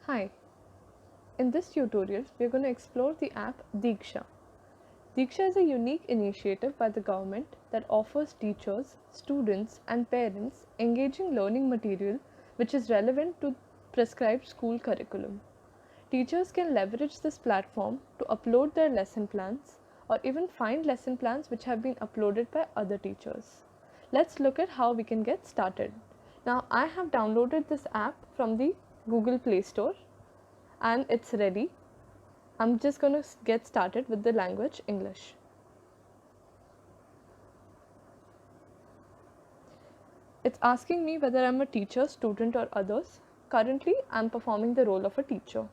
Hi, in this tutorial we are going to explore the app Diksha. Diksha is a unique initiative by the government that offers teachers, students and parents engaging learning material which is relevant to prescribed school curriculum. Teachers can leverage this platform to upload their lesson plans or even find lesson plans which have been uploaded by other teachers. Let's look at how we can get started. Now I have downloaded this app from the Google Play Store and it's ready. I'm just going to get started with the language English. It's asking me whether I'm a teacher, student or others. Currently, I'm performing the role of a teacher.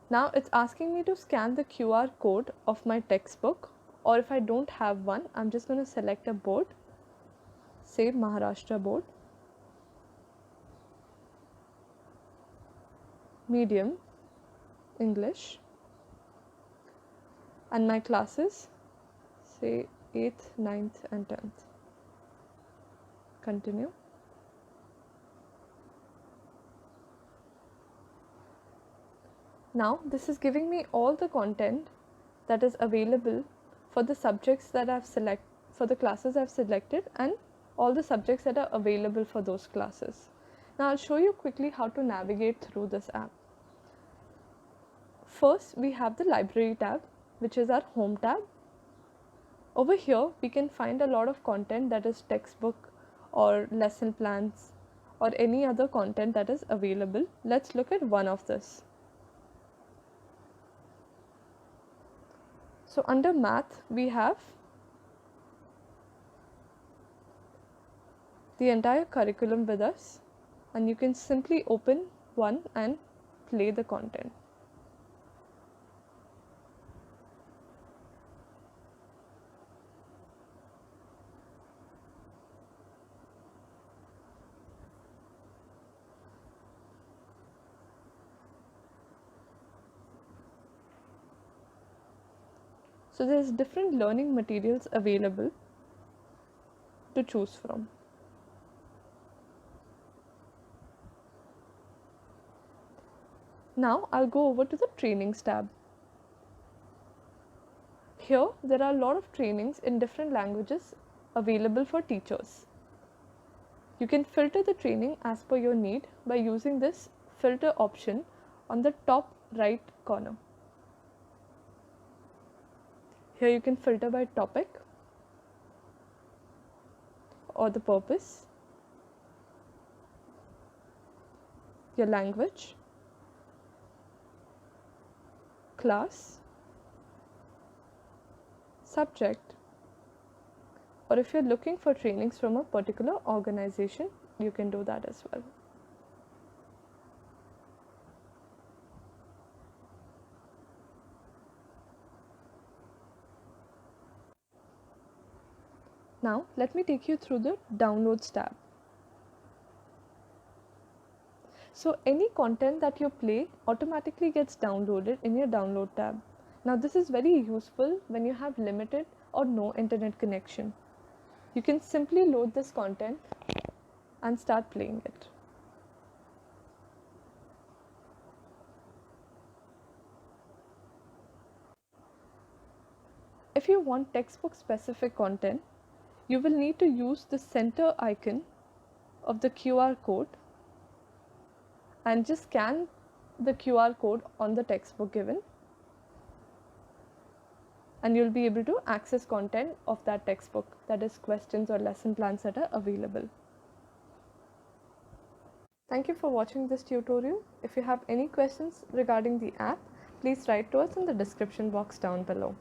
Now it's asking me to scan the QR code of my textbook, or if I don't have one, I'm just going to select a board, say Maharashtra board, medium, English, and my classes, say 8th, 9th and 10th. Continue. Now this is giving me all the content that is available for the subjects that for the classes I've selected and all the subjects that are available for those classes. Now I'll show you quickly how to navigate through this app. First we have the library tab, which is our home tab. Over here we can find a lot of content that is textbook or lesson plans or any other content that is available. Let's look at one of this. So under math we have the entire curriculum with us, and you can simply open one and play the content. So there's different learning materials available to choose from. Now I'll go over to the trainings tab. Here there are a lot of trainings in different languages available for teachers. You can filter the training as per your need by using this filter option on the top right corner. Here you can filter by topic or the purpose, your language, class, subject, or if you're looking for trainings from a particular organization, you can do that as well. Now let me take you through the downloads tab. So any content that you play automatically gets downloaded in your download tab. Now this is very useful when you have limited or no internet connection. You can simply load this content and start playing it. If you want textbook specific content, you will need to use the center icon of the QR code and just scan the QR code on the textbook given, and you'll be able to access content of that textbook, that is questions or lesson plans that are available. Thank you for watching this tutorial. If you have any questions regarding the app, please write to us in the description box down below.